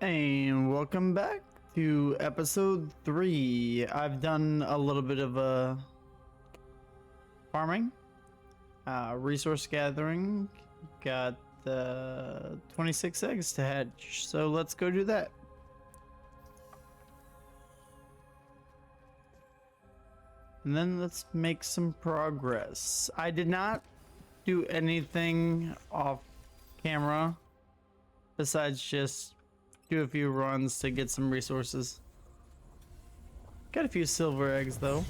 And welcome back to episode 3. I've done a little bit of farming, resource gathering, got 26 eggs to hatch, so let's go do that. And then let's make some progress. I did not do anything off camera besides just do a few runs to get some resources. Got a few silver eggs though.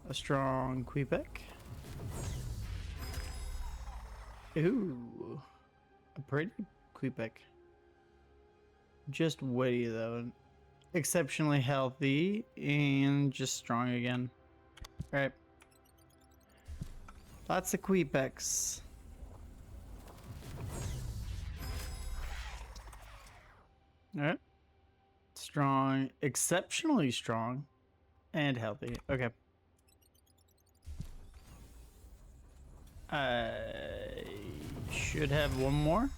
A strong Quebec. Ooh, a pretty Quebec. Just witty though. Exceptionally healthy and just strong again. All right. Lots of Quebecs. Alright. Strong, exceptionally strong, and healthy. Okay. I should have one more.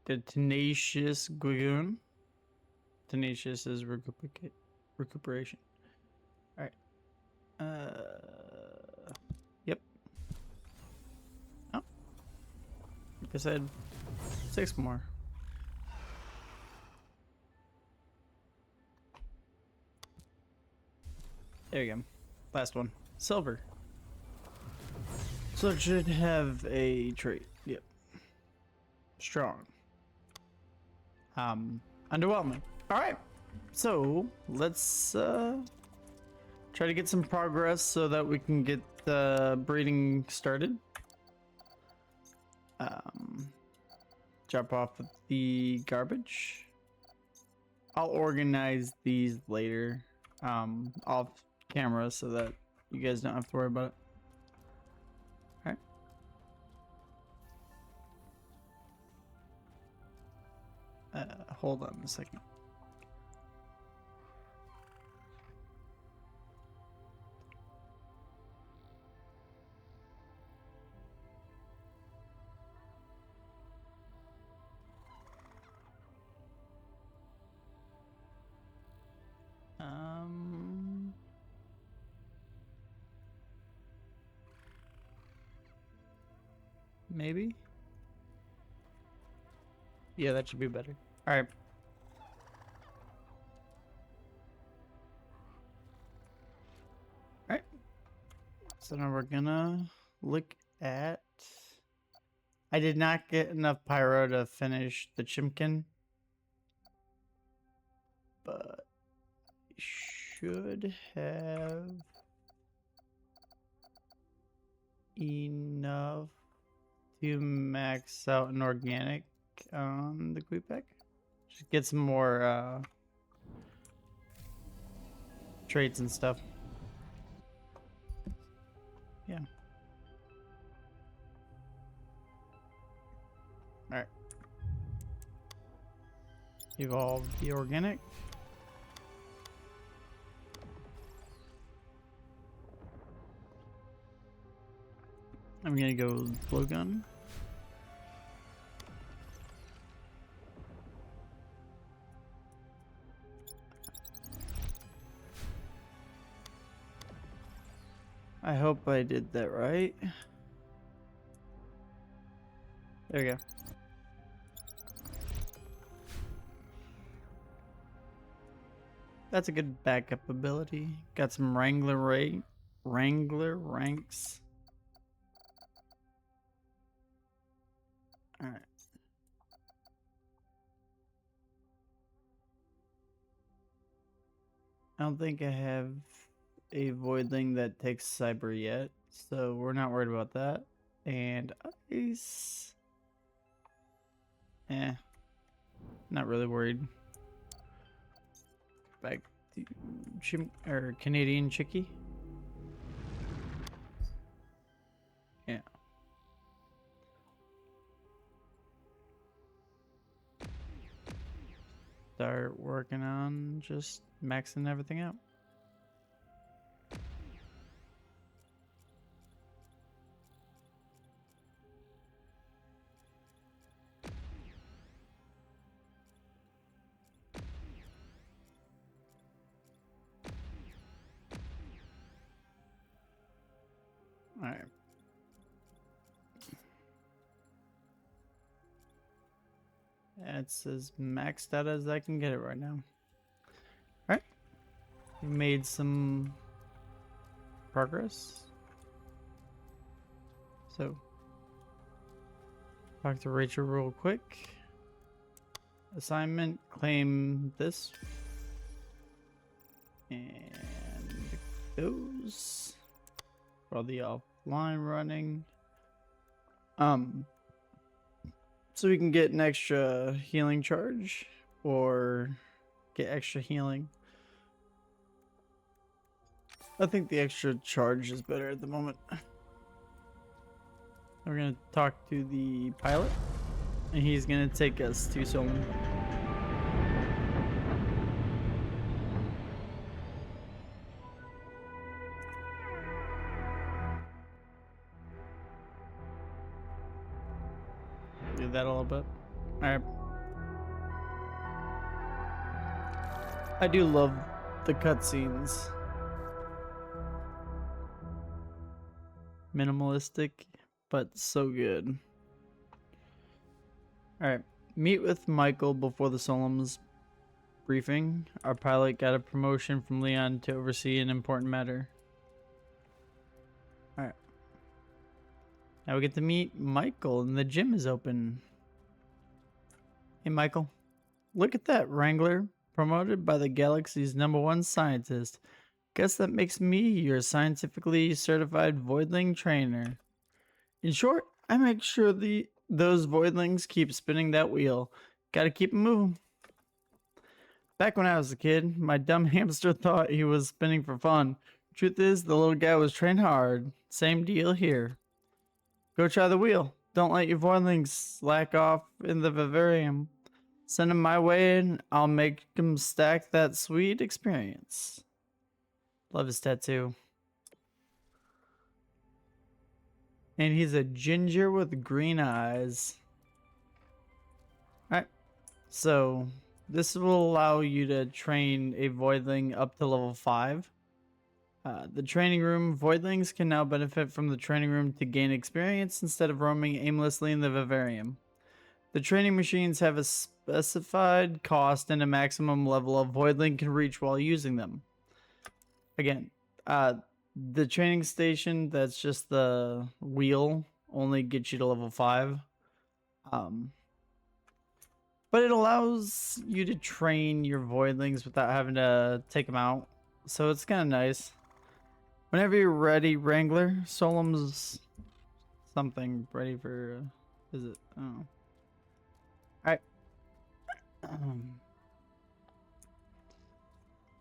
The Tenacious Guigoon. Tenacious is recuperation. Alright. Yep. Oh. Like I said, 6 more. There you go. Last one. Silver. So it should have a trait. Yep. Strong. Underwhelming. Alright. So let's try to get some progress so that we can get the breeding started. Drop off the garbage. I'll organize these later off camera so that you guys don't have to worry about it. Alright. Hold on a second. Maybe? Yeah, that should be better. Alright. Alright. So now we're gonna look at... I did not get enough pyro to finish the chimkin. But I should have enough to max out an organic on the Quebec. Just get some more traits and stuff. Yeah. Alright. Evolve the organic. I'm gonna go blowgun. I hope I did that right. There we go. That's a good backup ability. Got some Wrangler ranks. Alright. I don't think I have a Voidling that takes cyber yet, so we're not worried about that. And ice. Not really worried. Back to Canadian Chickie. Yeah. Start working on just maxing everything out. Alright. It's as maxed out as I can get it right now. Alright. We made some progress. So, talk to Rachel real quick. Assignment, claim this. And those. For the offline running. So we can get an extra healing charge or get extra healing. I think the extra charge is better at the moment. We're gonna talk to the pilot and he's gonna take us to some. Do that a little bit. Alright. I do love the cutscenes. Minimalistic, but so good. Alright. Meet with Michael before the Solemn's briefing. Our pilot got a promotion from Leon to oversee an important matter. Alright. Now we get to meet Michael and the gym is open. Hey Michael. Look at that, Wrangler. Promoted by the galaxy's #1 scientist. Guess that makes me your scientifically certified voidling trainer. In short, I make sure those voidlings keep spinning that wheel. Gotta keep 'em moving. Back when I was a kid, my dumb hamster thought he was spinning for fun. Truth is, the little guy was trained hard. Same deal here. Go try the wheel. Don't let your voidlings slack off in the vivarium. Send them my way and I'll make them stack that sweet experience. Love his tattoo. And he's a ginger with green eyes. Alright. So, this will allow you to train a voidling up to level 5. The training room. Voidlings can now benefit from the training room to gain experience instead of roaming aimlessly in the vivarium. The training machines have a specified cost and a maximum level of voidling can reach while using them. Again, the training station, that's just the wheel, only gets you to level 5. But it allows you to train your voidlings without having to take them out. So it's kind of nice. Whenever you're ready, Wrangler, Solemn's something ready for visit. Oh. Alright.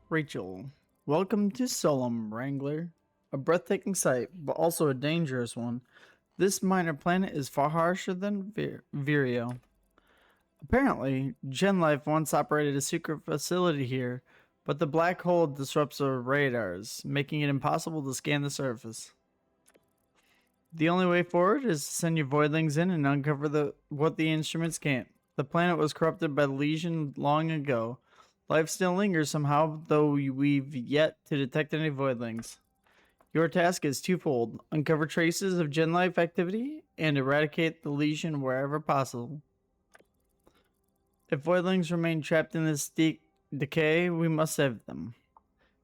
Rachel, welcome to Solemn, Wrangler. A breathtaking sight, but also a dangerous one. This minor planet is far harsher than Vireo. Apparently, Gen Life once operated a secret facility here, but the black hole disrupts our radars, making it impossible to scan the surface. The only way forward is to send your voidlings in and uncover what the instruments can't. The planet was corrupted by the Legion long ago. Life still lingers somehow, though we've yet to detect any voidlings. Your task is twofold: uncover traces of Gen Life activity and eradicate the Legion wherever possible. If voidlings remain trapped in this decay, we must save them.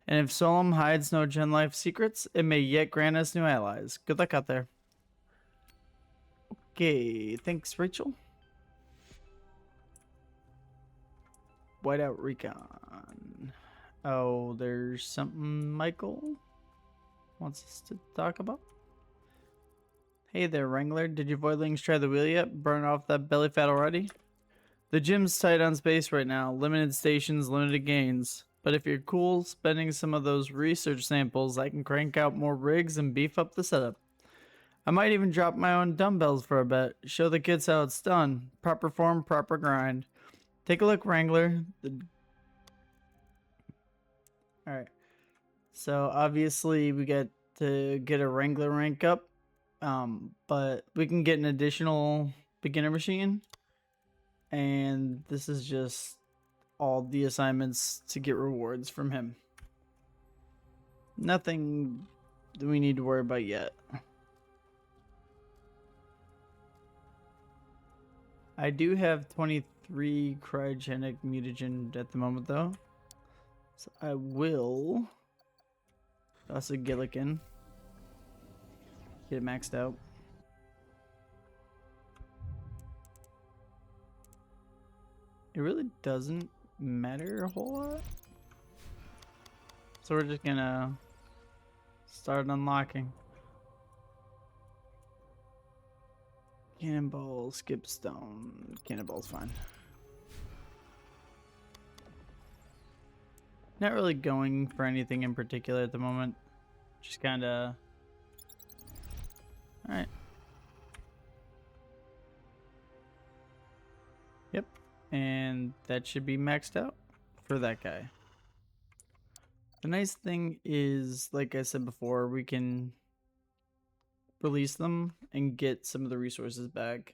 And if Solem hides no Gen Life secrets, it may yet grant us new allies. Good luck out there. Okay, thanks, Rachel. Whiteout Recon. Oh, there's something Michael wants us to talk about. Hey there, Wrangler. Did your voidlings try the wheel yet? Burn off that belly fat already? The gym's tight on space right now. Limited stations, limited gains. But if you're cool spending some of those research samples, I can crank out more rigs and beef up the setup. I might even drop my own dumbbells for a bit. Show the kids how it's done. Proper form, proper grind. Take a look, Wrangler. Alright. So, obviously, we get to get a Wrangler rank up. But we can get an additional beginner machine. And this is just all the assignments to get rewards from him. Nothing that we need to worry about yet. I do have 23 cryogenic mutagen at the moment, though. So I will toss a Gillikin. Get it maxed out. It really doesn't matter a whole lot. So we're just gonna start unlocking. Cannonball, skip stone. Cannonball's fine. Not really going for anything in particular at the moment. Just kind of... Alright. Yep. And that should be maxed out for that guy. The nice thing is, like I said before, we can release them and get some of the resources back.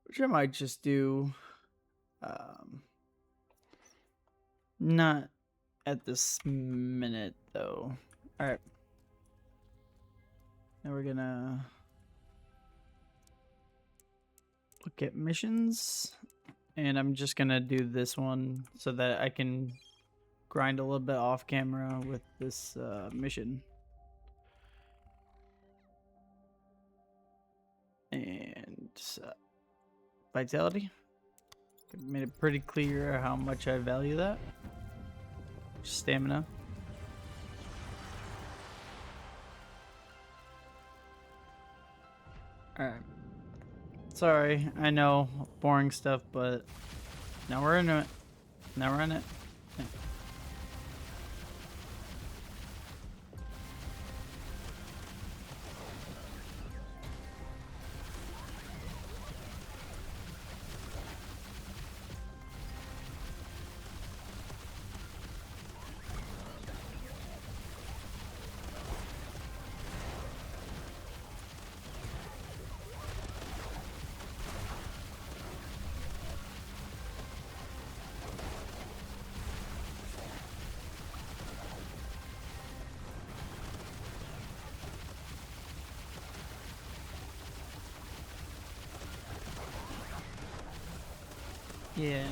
Which I might just do. Not at this minute, though. Alright. Now we're gonna look at missions. And I'm just gonna do this one so that I can grind a little bit off camera with this mission. And vitality. Made it pretty clear how much I value that. Stamina. Alright. Sorry, I know, boring stuff, but now we're into it. Now we're in it. Yeah. Yeah.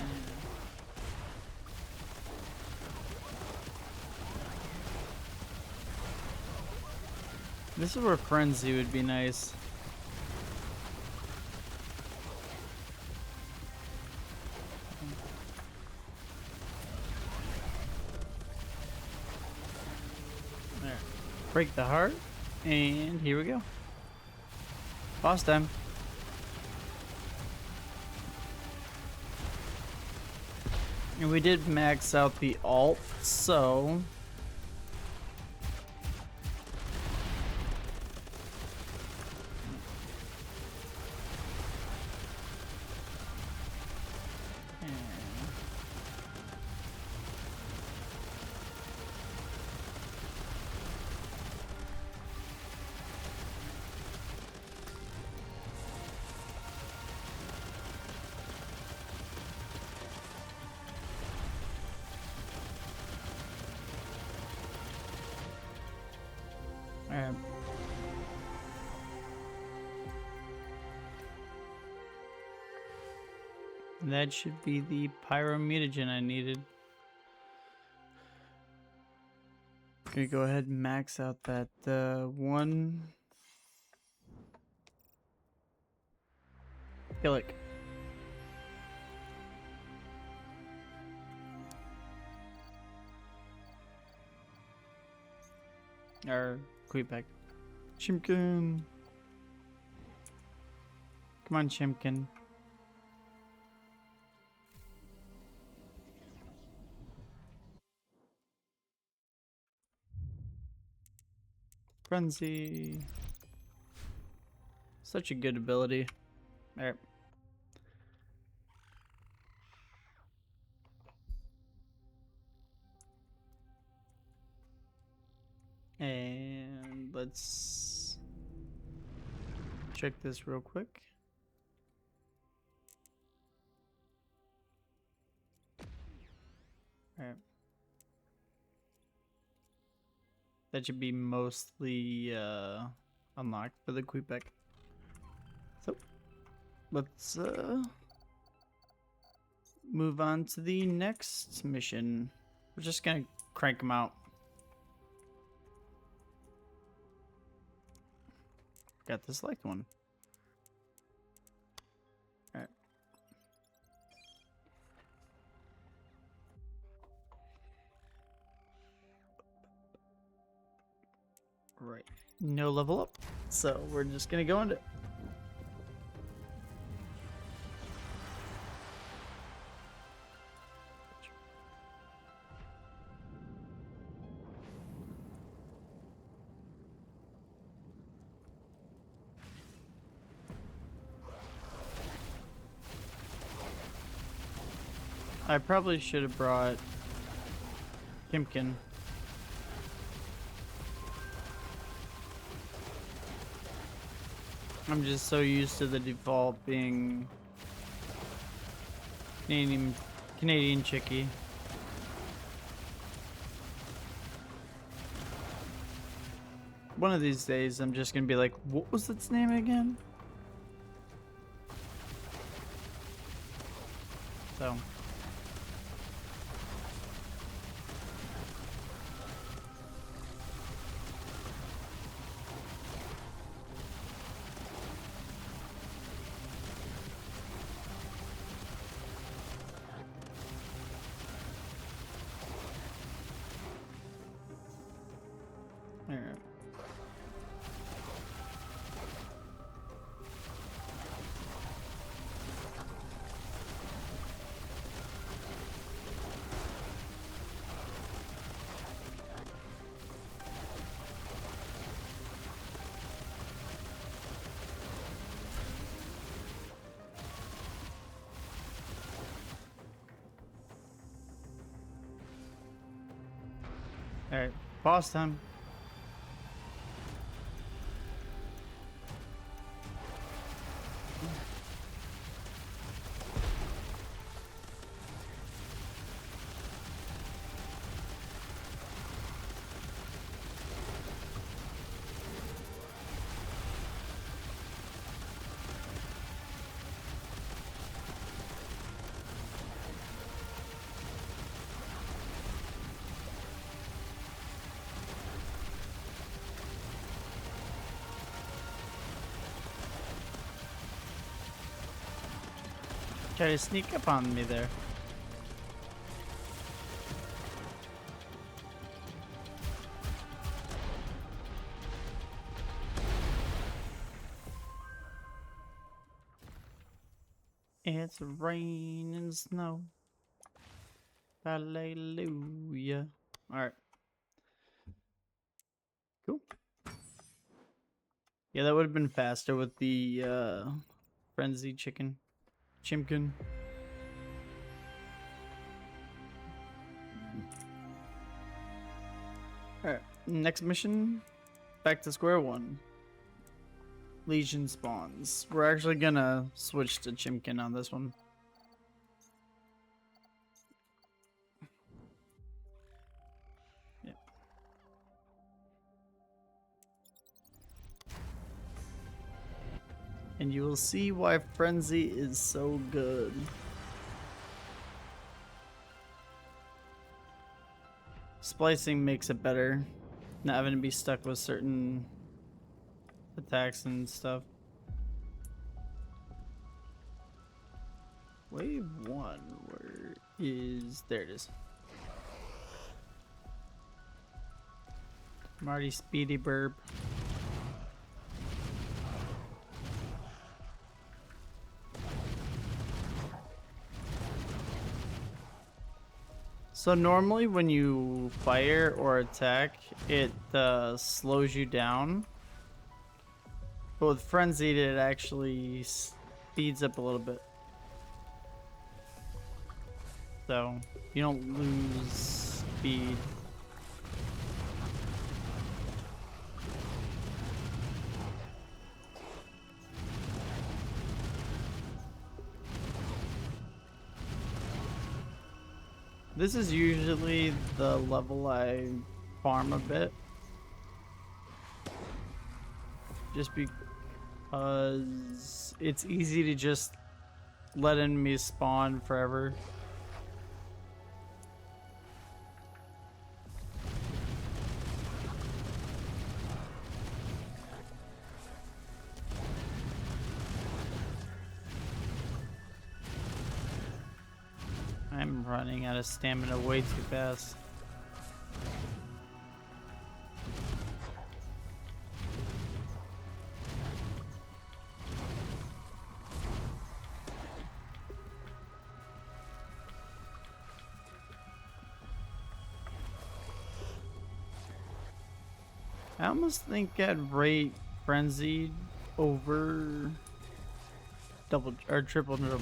This is where Frenzy would be nice. There. Break the heart. And here we go. Boss time. And we did max out the alt, so... Alright. That should be the pyromutagen I needed. Gonna go ahead and max out that one. Gillick. Or Quebec. Chimkin. Come on, Chimkin. Frenzy. Such a good ability. Alright. And let's check this real quick. Alright. That should be mostly unlocked for the Quebec. So let's move on to the next mission. We're just gonna crank them out. Got this liked one. All right. Right. No level up, so we're just gonna go into it. I probably should have brought Kimkin. I'm just so used to the default being Canadian chickie. One of these days, I'm just gonna be like, what was its name again? So. Alright. Alright, boss time. Try to sneak up on me there. It's rain and snow. Hallelujah. Alright. Cool. Yeah, that would have been faster with the frenzy chicken. Chimkin. Alright, next mission. Back to square one. Legion spawns. We're actually gonna switch to Chimkin on this one. Yeah. And you will see why Frenzy is so good. Splicing makes it better. Not having to be stuck with certain attacks and stuff. Wave 1, where is... There it is. Marty Speedy Burb. So normally when you fire or attack, it slows you down. But with Frenzied, it actually speeds up a little bit. So you don't lose speed. This is usually the level I farm a bit. Just It's easy to just let enemies spawn forever. I'm running out of stamina way too fast. I almost think I'd rate Frenzied over double or triple dribble.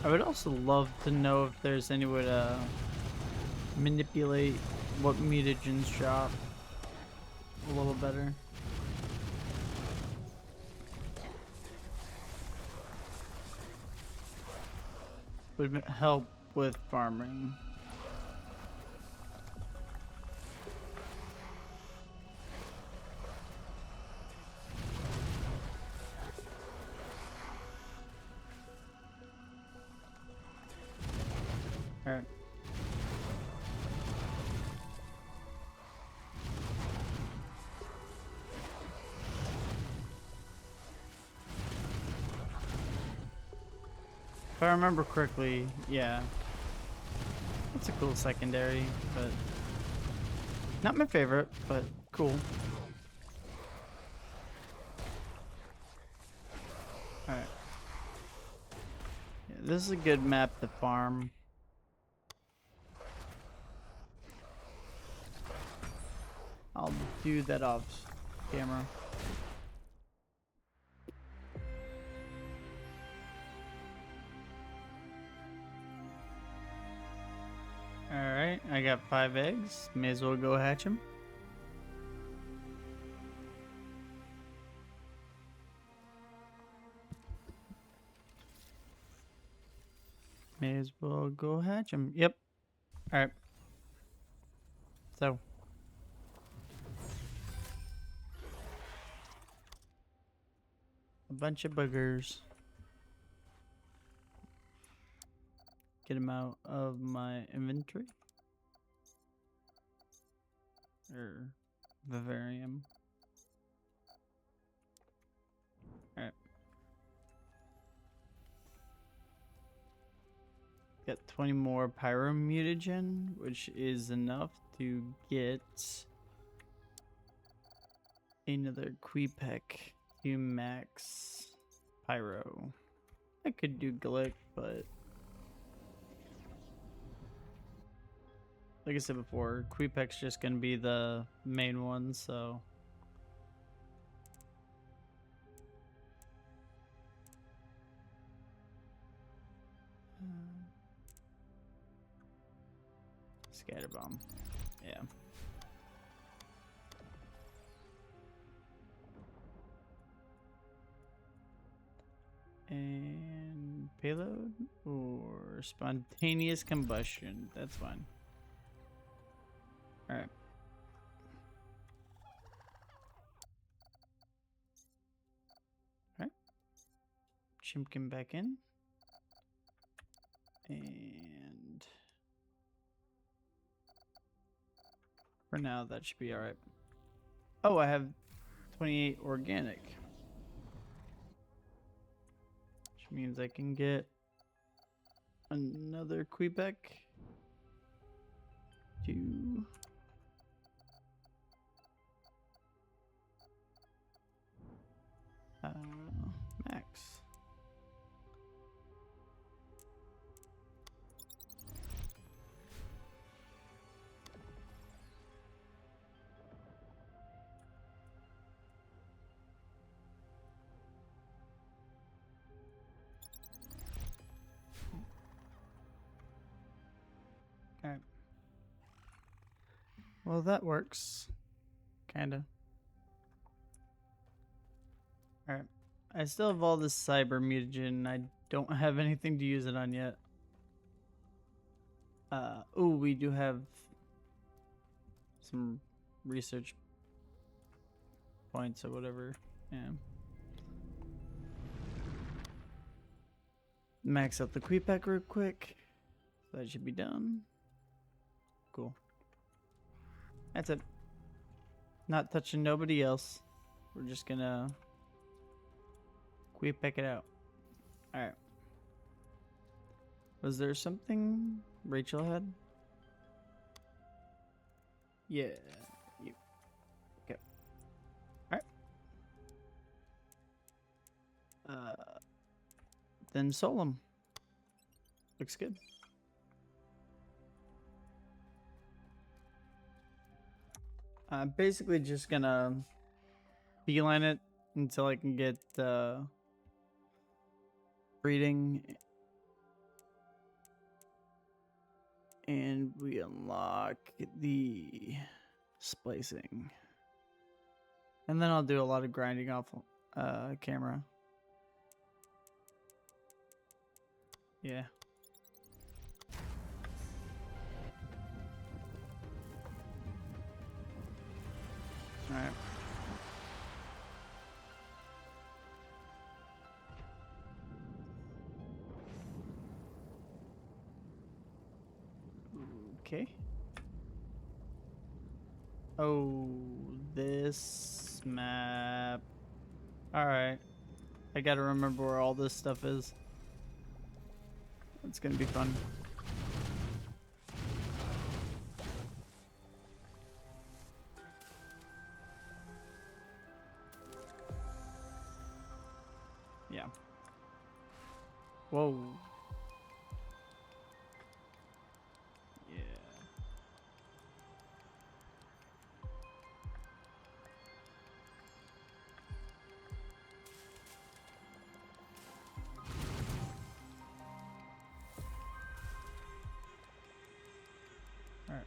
I would also love to know if there's any way to manipulate what mutagens drop a little better. Would help with farming. Alright. If I remember correctly, yeah. It's a cool secondary, but not my favorite, but cool. Alright. Yeah, this is a good map to farm. I'll do that off camera. Alright, I got 5 eggs. May as well go hatch them. May as well go hatch them. Yep. Alright. So. A bunch of boogers. Get them out of my inventory. Or vivarium. Alright. Got 20 more pyromutagen, which is enough to get another Queepec to max pyro. I could do Glick, but like I said before, Queepec's just gonna be the main one, so scatter bomb. Yeah. And payload or spontaneous combustion. That's fine. All right. All right. Chimkin back in. And for now, that should be all right. Oh, I have 28 organic. Which means I can get another Quebec to max. Alright. Well, that works. Kinda. Alright. I still have all this cyber mutagen. I don't have anything to use it on yet. Oh, we do have some research points or whatever. Yeah. Max out the Queepack real quick. That should be done. Cool. That's it. Not touching nobody else. We're just gonna Queepack it out. Alright. Was there something Rachel had? Yeah. You. Okay. Alright. Then Solum. Looks good. I'm basically just gonna beeline it until I can get breeding, and we unlock the splicing, and then I'll do a lot of grinding off camera. Yeah. All right. Okay. Oh, this map. All right. I gotta remember where all this stuff is. It's gonna be fun. Yeah. Whoa. Yeah. All right.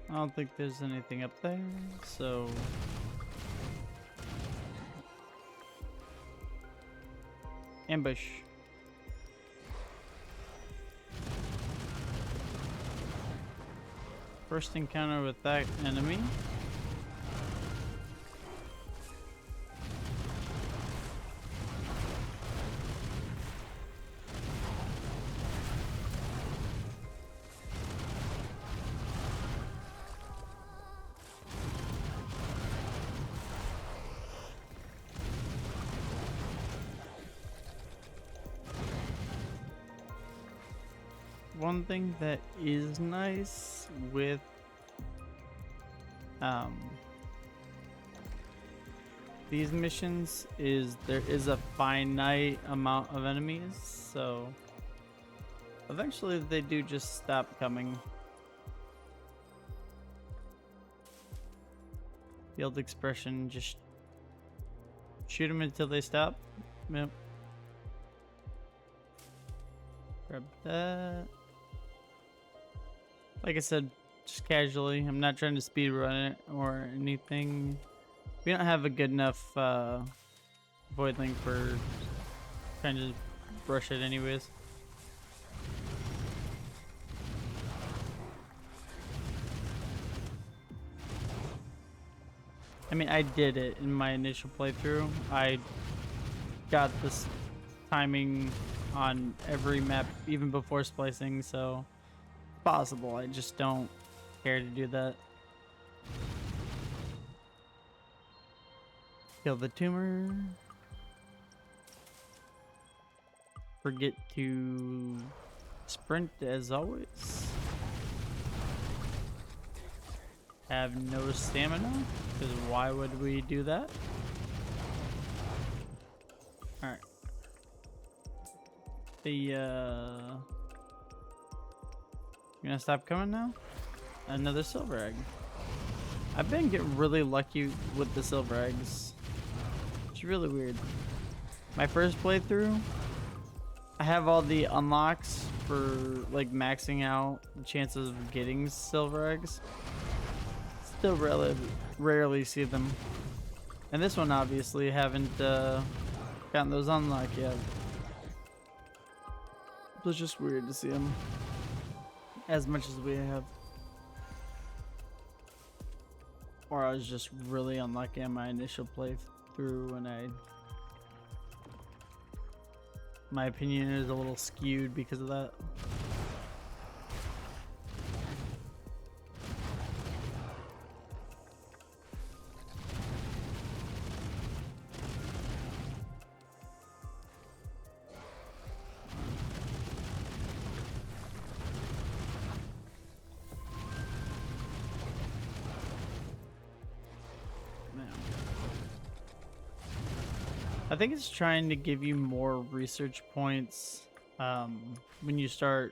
I don't think there's anything up there, so ambush. First encounter with that enemy. One thing that is nice with these missions is there is a finite amount of enemies, so eventually they do just stop coming. Field expression, just shoot them until they stop. Yep. Grab that. Like I said, just casually. I'm not trying to speed run it or anything. We don't have a good enough voidling for trying to brush it anyways. I mean, I did it in my initial playthrough. I got this timing on every map even before splicing, so it's possible. I just don't care to do that. Kill the tumor. Forget to sprint as always. Have no stamina, because why would we do that? Alright. You gonna stop coming now? Another silver egg. I've been getting really lucky with the silver eggs. It's really weird. My first playthrough, I have all the unlocks for like maxing out the chances of getting silver eggs. Still rarely see them. And this one obviously haven't gotten those unlocked yet. It was just weird to see them as much as we have. Or I was just really unlucky on my initial playthrough and my opinion is a little skewed because of that. I think it's trying to give you more research points when you start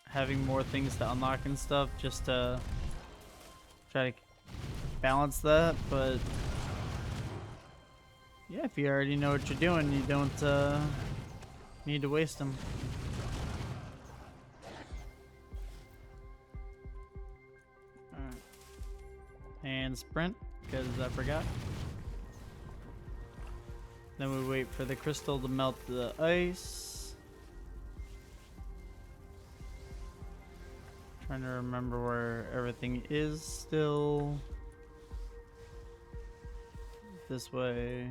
having more things to unlock and stuff, just to try to balance that. But yeah, if you already know what you're doing, you don't need to waste them. Alright. And sprint, because I forgot. Then we wait for the crystal to melt the ice. Trying to remember where everything is still. This way.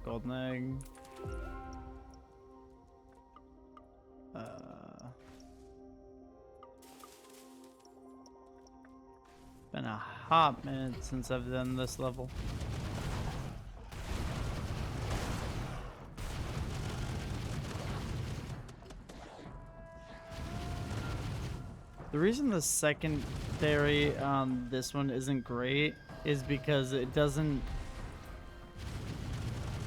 Golden egg. Been a hot minute since I've done this level. The reason the secondary on this one isn't great is because it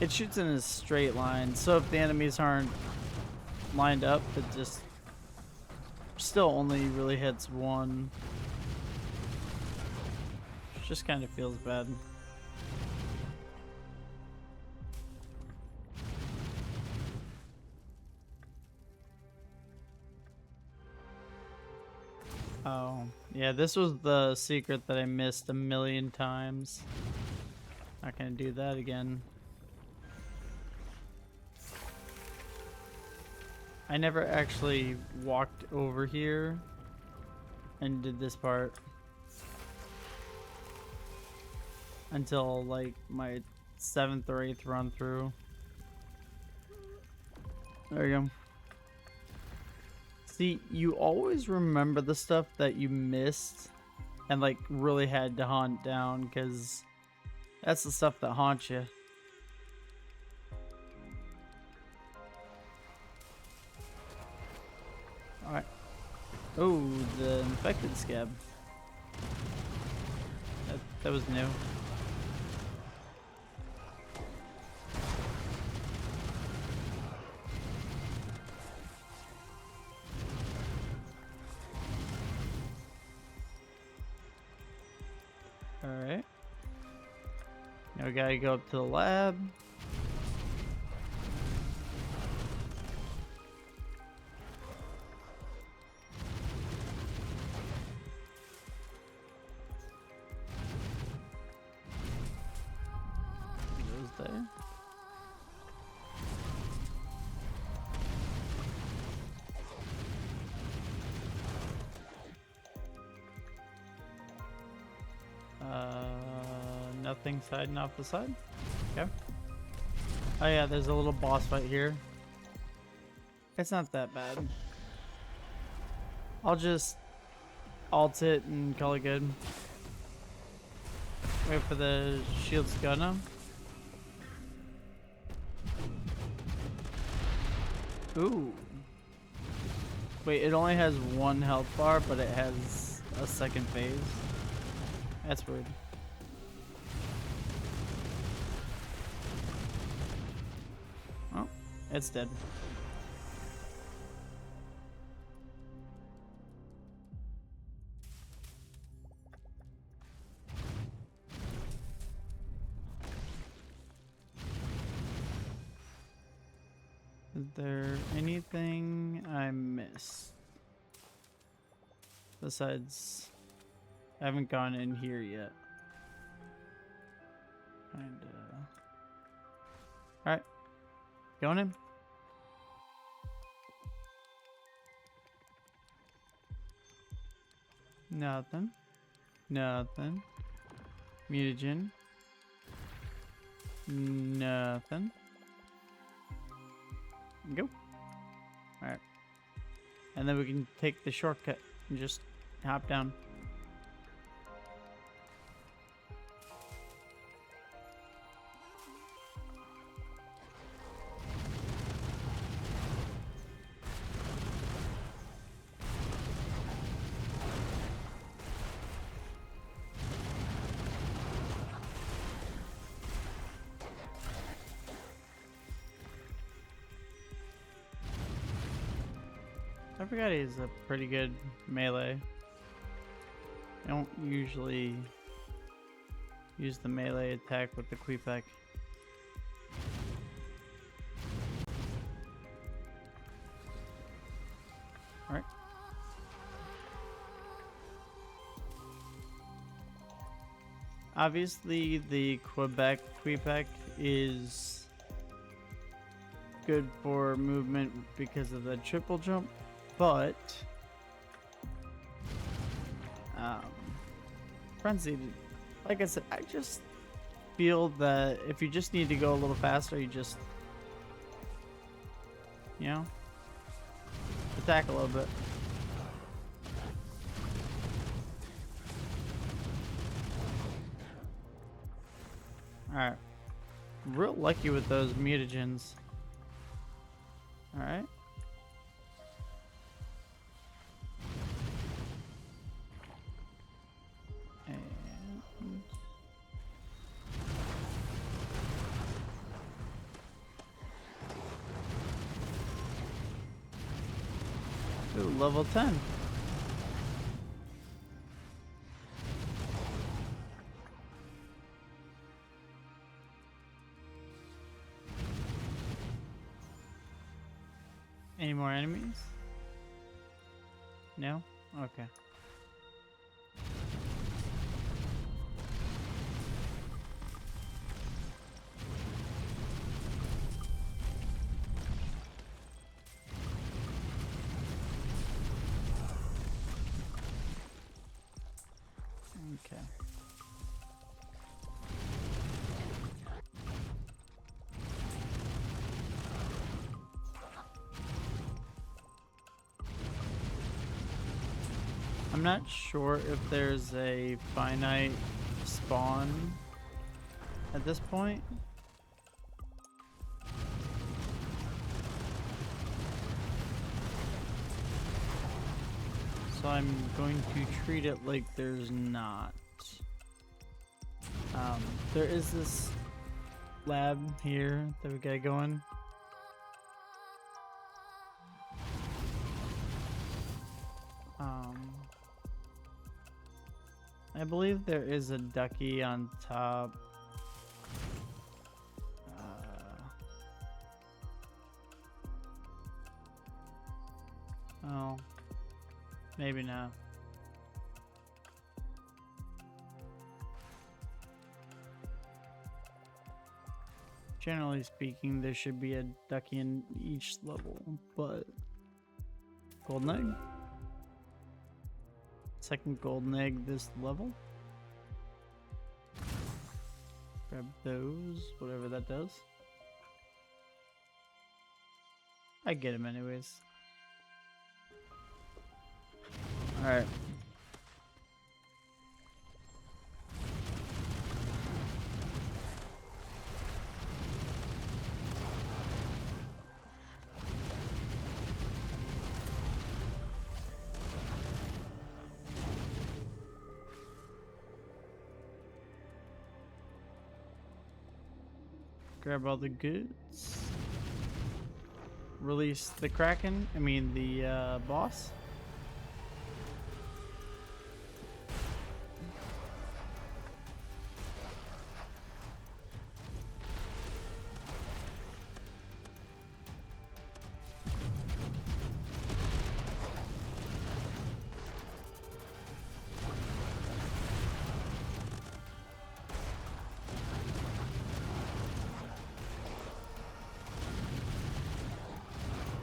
shoots in a straight line, so if the enemies aren't lined up, it just still only really hits one. It just kind of feels bad. Oh, yeah, this was the secret that I missed a million times. Not gonna do that again. I never actually walked over here and did this part until like my 7th or 8th run through. There you go. See, you always remember the stuff that you missed and like really had to hunt down, because that's the stuff that haunts you. Alright. Oh, the infected scab. That was new. Alright. Now we gotta go up to the lab. Those there. Nothing siding off the side. Okay. Oh yeah, there's a little boss fight here. It's not that bad. I'll just alt it and call it good. Wait for the shield's gonna. Ooh. Wait, it only has one health bar, but it has a second phase. That's weird. Oh, it's dead. Is there anything I missed? Besides, I haven't gone in here yet. Kinda. Alright. Going in. Nothing. Nothing. Mutagen. Nothing. Go. Alright. And then we can take the shortcut and just hop down. I forgot he's a pretty good melee. I don't usually use the melee attack with the Queepack. Alright. Obviously the Queepack is good for movement because of the triple jump. But Frenzy, like I said, I just feel that if you just need to go a little faster, you just, you know, attack a little bit. Alright. Real lucky with those mutagens. Alright. Ooh, level 10. Any more enemies? No? Okay. Okay. I'm not sure if there's a finite spawn at this point. So I'm going to treat it like there's not. There is this lab here that we gotta go in. I believe there is a ducky on top. Oh, maybe not. Generally speaking, there should be a ducky in each level, but golden egg. Second golden egg this level. Grab those, whatever that does. I get him anyways. Alright. Grab all the goods. Release the Kraken. I mean the boss.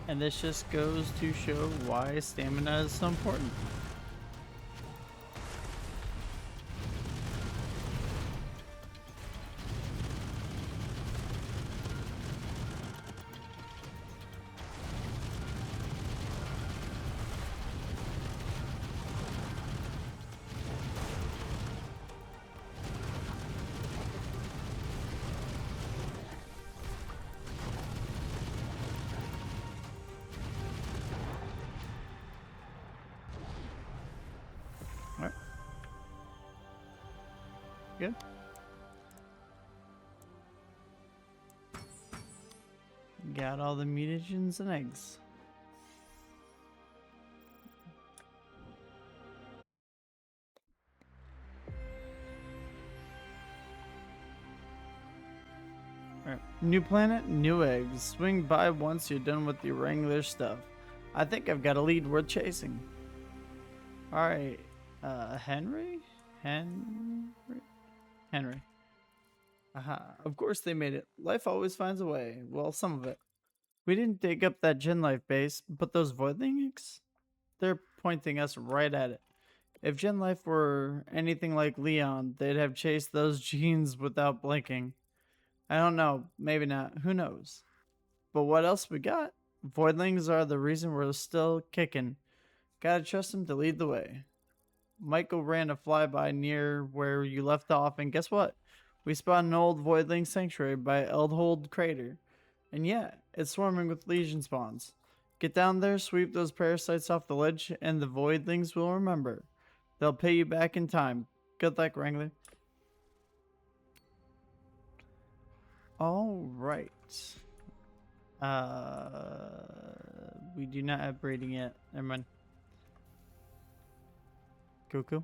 And this just goes to show why stamina is so important. Alright. Good. Got all the mutagens and eggs. Alright. New planet, new eggs. Swing by once you're done with your Wrangler stuff. I think I've got a lead worth chasing. Alright. Henry? Henry. Aha. Of course they made it. Life always finds a way. Well, some of it. We didn't dig up that Gen Life base, but those Voidling eggs? They're pointing us right at it. If Gen Life were anything like Leon, they'd have chased those genes without blinking. I don't know. Maybe not. Who knows? But what else we got? Voidlings are the reason we're still kicking. Gotta trust them to lead the way. Michael ran a flyby near where you left off, and guess what? We spotted an old Voidling sanctuary by Eldhold Crater. And yeah, it's swarming with Legion spawns. Get down there, sweep those parasites off the ledge, and the Voidlings will remember. They'll pay you back in time. Good luck, Wrangler. All right. We do not have breeding yet. Never mind. Cool.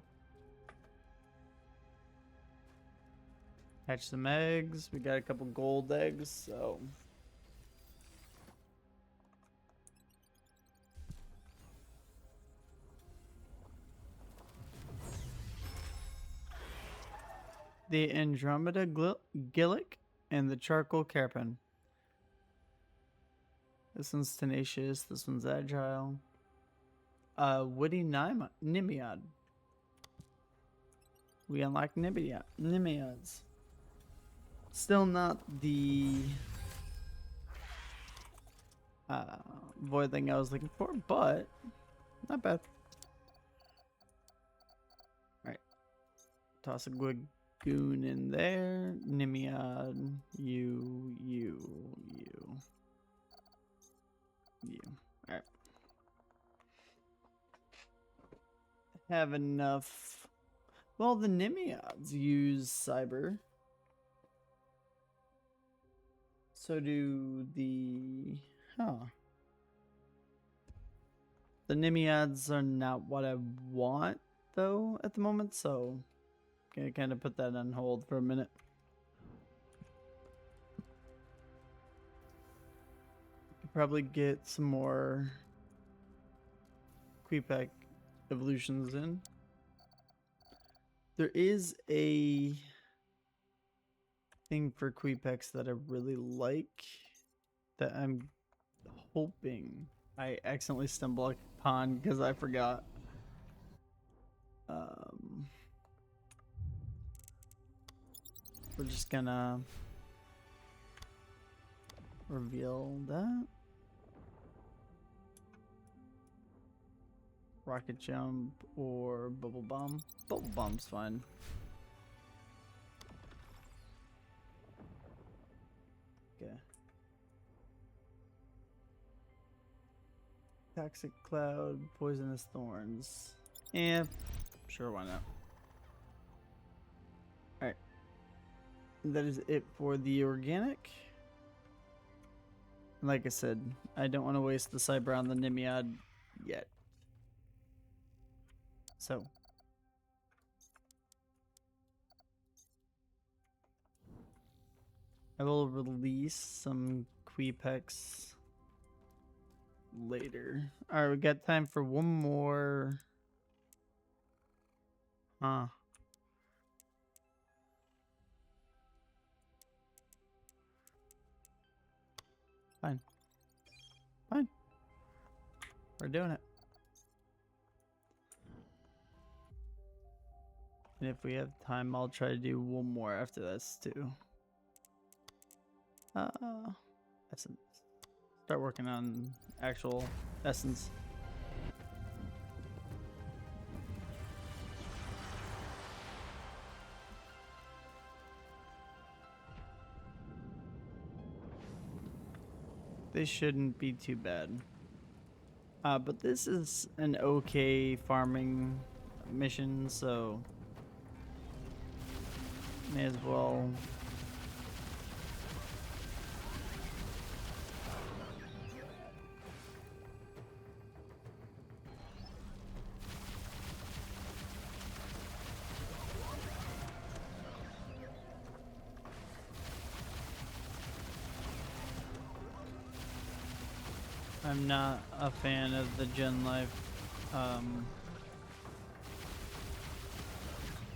Hatch some eggs. We got a couple gold eggs, so. The Andromeda Gillick and the Charcoal Carpin. This one's tenacious. This one's agile. Woody Nimiad. We unlock Nimiads. Still not the Voidling I was looking for, but not bad. Alright. Toss a Gwagoon in there. Nimiad. You. Alright. Have enough. Well, the Nimiads use Cyber. So do the... Huh. The Nimiads are not what I want, though, at the moment, so... Gonna kind of put that on hold for a minute. Could probably get some more... Queepack evolutions in. There is a... thing for Queepex that I really like that I'm hoping I accidentally stumble upon because I forgot. We're just gonna reveal that. Rocket jump or bubble bomb. Bubble bomb's fine. Okay. Toxic cloud, poisonous thorns. Yeah, sure, why not? Alright. That is it for the organic. Like I said, I don't want to waste the Cyber on the Nimiad yet. So. I will release some Queepex later. Alright, we got time for one more. Huh. Fine. We're doing it. And if we have time, I'll try to do one more after this too. Essence. Start working on actual essence. They shouldn't be too bad. But this is an okay farming mission, so may as well. I'm not a fan of the gen life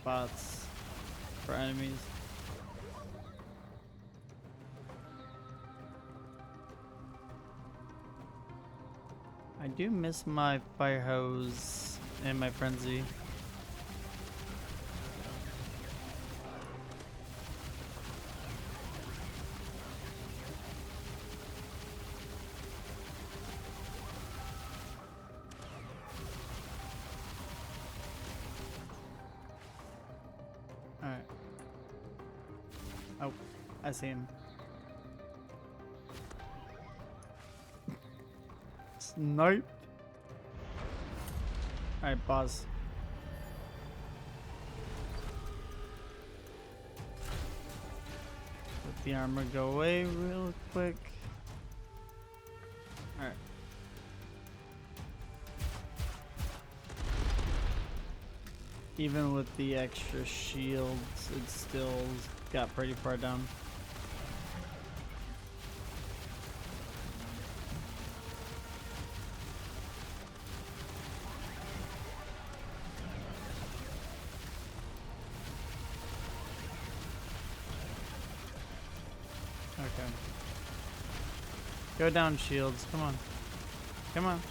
bots for enemies. I do miss my fire hose and my frenzy. Alright. Oh, I see him. Snipe. Alright, boss. Let the armor go away real quick. Alright. Even with the extra shields, it still got pretty far down. Okay. Go down, shields. Come on. Come on.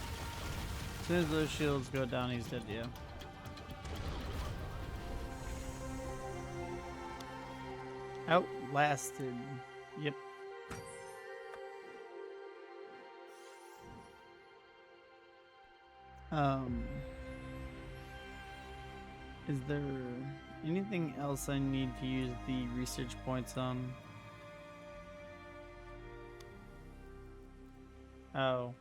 As soon as those shields go down, he's dead, yeah. Outlasted. Yep. Is there anything else I need to use the research points on? Oh.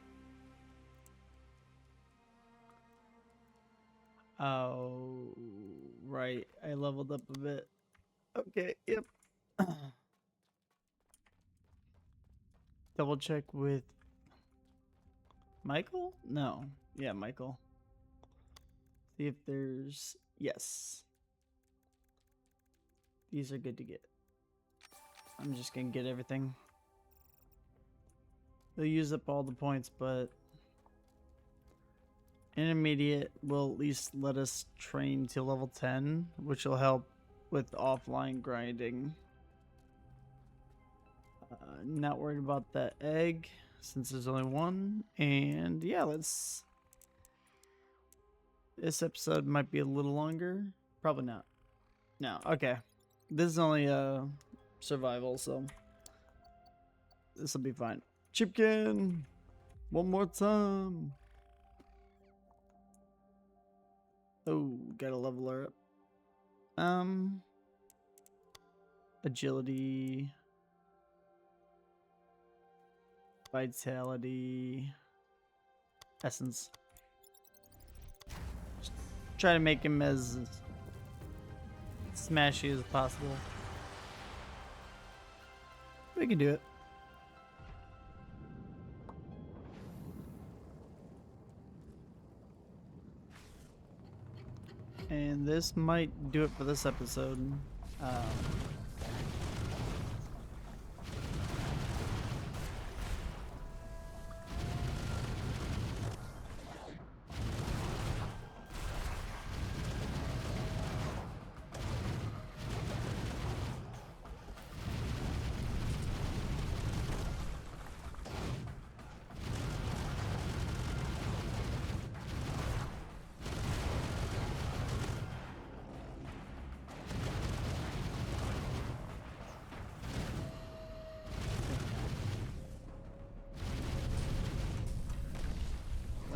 Oh, right. I leveled up a bit. Okay, yep. Double check with Michael? No. Yeah, Michael. See if there's... Yes. These are good to get. I'm just gonna get everything. They'll use up all the points, but intermediate will at least let us train to level 10, which will help with offline grinding. Not worried about that egg since there's only one. And yeah, let's... This episode might be a little longer. Probably not. No, okay. This is only survival, so this will be fine. Chipkin! One more time! Oh, gotta level her up. Agility. Vitality. Essence. Just try to make him as smashy as possible. We can do it. And this might do it for this episode.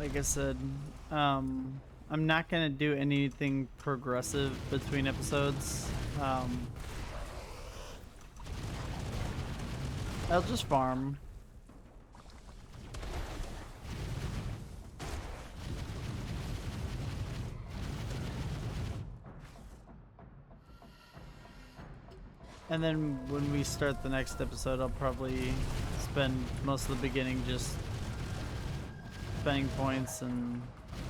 like I said, I'm not gonna do anything progressive between episodes. I'll just farm. And then when we start the next episode, I'll probably spend most of the beginning just spending points and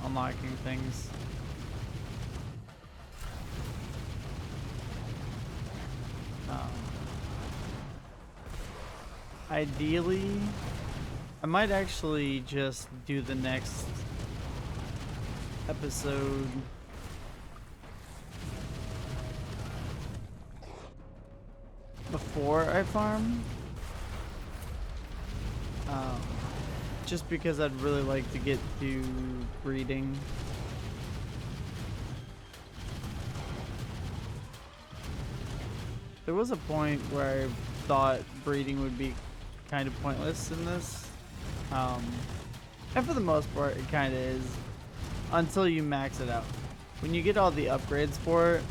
unlocking things. Ideally, I might actually just do the next episode before I farm. Just because I'd really like to get to breeding. There was a point where I thought breeding would be kind of pointless in this. And for the most part, it kind of is. Until you max it out. When you get all the upgrades for it,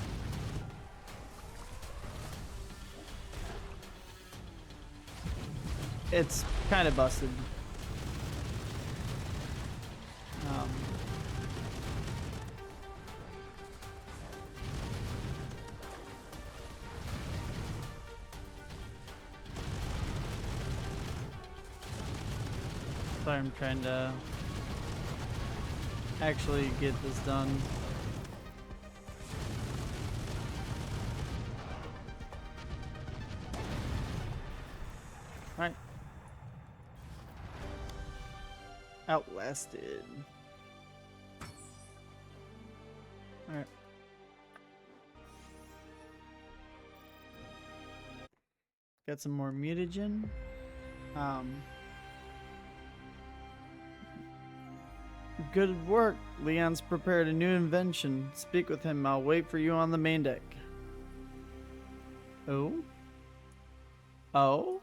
it's kind of busted. Sorry, I'm trying to actually get this done. Alright. Outlasted. Alright. Got some more mutagen. Good work. Leon's prepared a new invention. Speak with him. I'll wait for you on the main deck. Oh? Oh?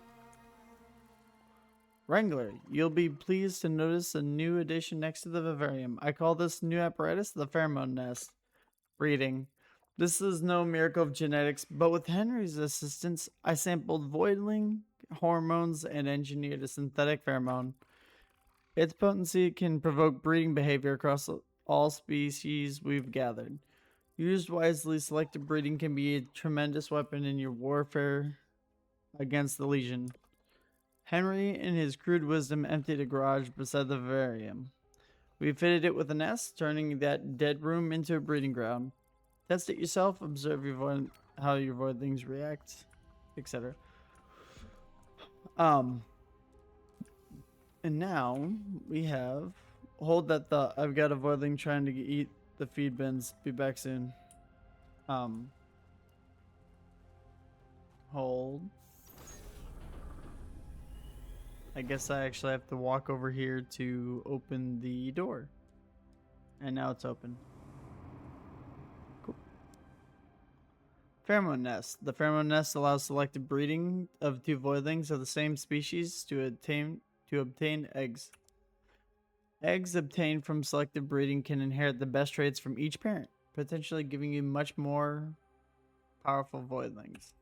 Wrangler, you'll be pleased to notice a new addition next to the vivarium. I call this new apparatus the pheromone nest. Breeding. This is no miracle of genetics, but with Henry's assistance, I sampled voidling hormones and engineered a synthetic pheromone. Its potency can provoke breeding behavior across all species we've gathered. Used wisely, selective breeding can be a tremendous weapon in your warfare against the Legion. Henry, in his crude wisdom, emptied a garage beside the vivarium. We fitted it with a nest, turning that dead room into a breeding ground. Test it yourself, observe how your voidlings react, etc. And now we have. Hold that thought. I've got a voidling trying to eat the feed bins. Be back soon. Hold. I guess I actually have to walk over here to open the door. And now it's open. Cool. Pheromone nest. The pheromone nest allows selective breeding of two voidlings of the same species to obtain eggs. Eggs obtained from selective breeding can inherit the best traits from each parent, potentially giving you much more powerful voidlings.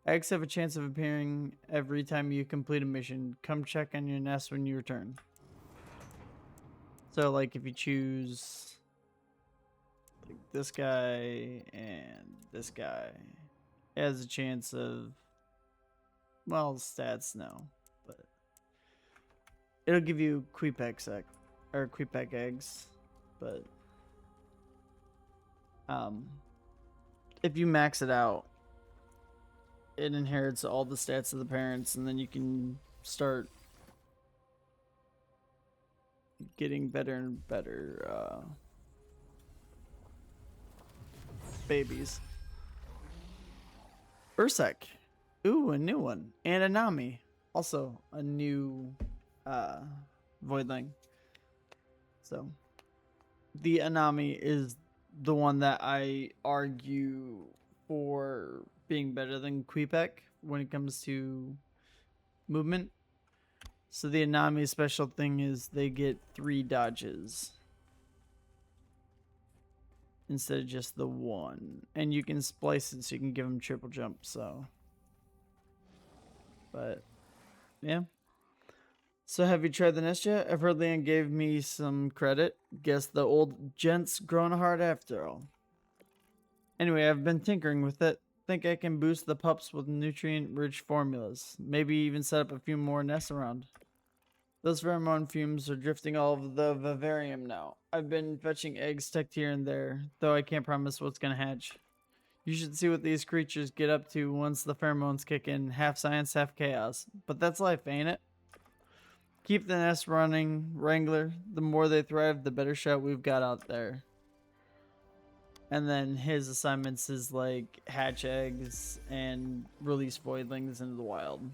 Eggs have a chance of appearing every time you complete a mission. Come check on your nest when you return. So, like, if you choose like this guy and this guy, it has a chance of, well, stats no, but it'll give you Queepack eggs, but if you max it out, it inherits all the stats of the parents, and then you can start getting better and better babies. Ursek. Ooh, a new one. And Anami. Also a new voidling. So the Anami is the one that I argue for being better than Queepack when it comes to movement. So the Anami special thing is they get 3 dodges instead of just the 1. And you can splice it so you can give them triple jump, so. But, yeah. So have you tried the nest yet? I've heard Leon gave me some credit. Guess the old gent's growing hard after all. Anyway, I've been tinkering with it. Think I can boost the pups with nutrient-rich formulas. Maybe even set up a few more nests around. Those pheromone fumes are drifting all over the vivarium now. I've been fetching eggs tucked here and there, though I can't promise what's gonna hatch. You should see what these creatures get up to once the pheromones kick in. Half science, half chaos. But that's life, ain't it? Keep the nest running, Wrangler. The more they thrive, the better shot we've got out there. And then his assignments is like hatch eggs and release voidlings into the wild.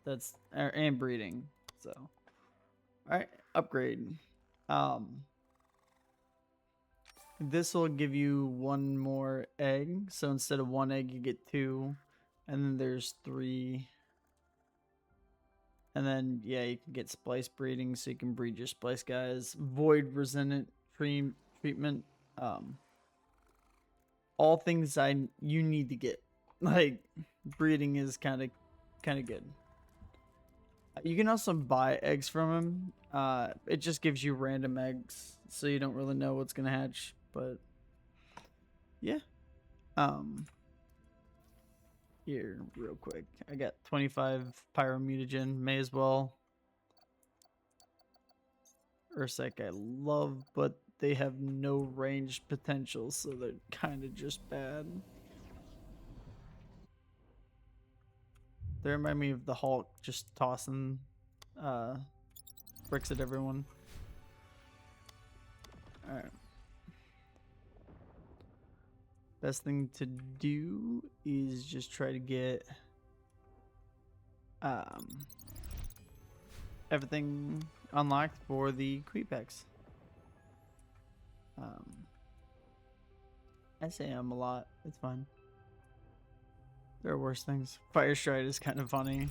That's and breeding. So, all right, upgrade. This will give you 1 more egg. So instead of 1 egg, you get 2, and then there's 3. And then yeah, you can get splice breeding, so you can breed your splice guys. Void resistant treatment. All things you need to get. Like breeding is kind of good. You can also buy eggs from him. It just gives you random eggs, so you don't really know what's gonna hatch. But yeah. Here, real quick. I got 25 pyromutagen. May as well. Ursec I love, but they have no range potential, so they're kind of just bad. They remind me of the Hulk just tossing bricks at everyone. Alright. Best thing to do is just try to get everything unlocked for the creep packs. I say a lot. It's fine. There are worse things. Fire Stride is kind of funny.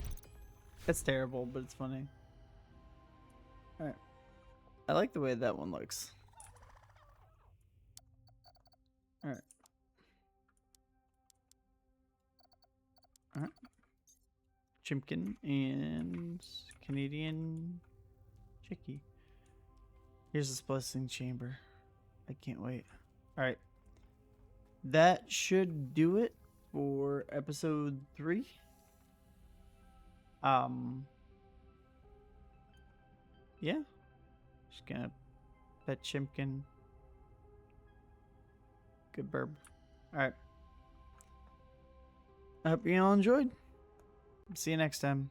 It's terrible, but it's funny. Alright. I like the way that one looks. Alright. Alright. Chimkin and Canadian Chicky. Here's the splicing chamber. I can't wait. Alright. That should do it for episode 3. Yeah. Just gonna pet Chimkin. Good burb. Alright. I hope you all enjoyed. See you next time.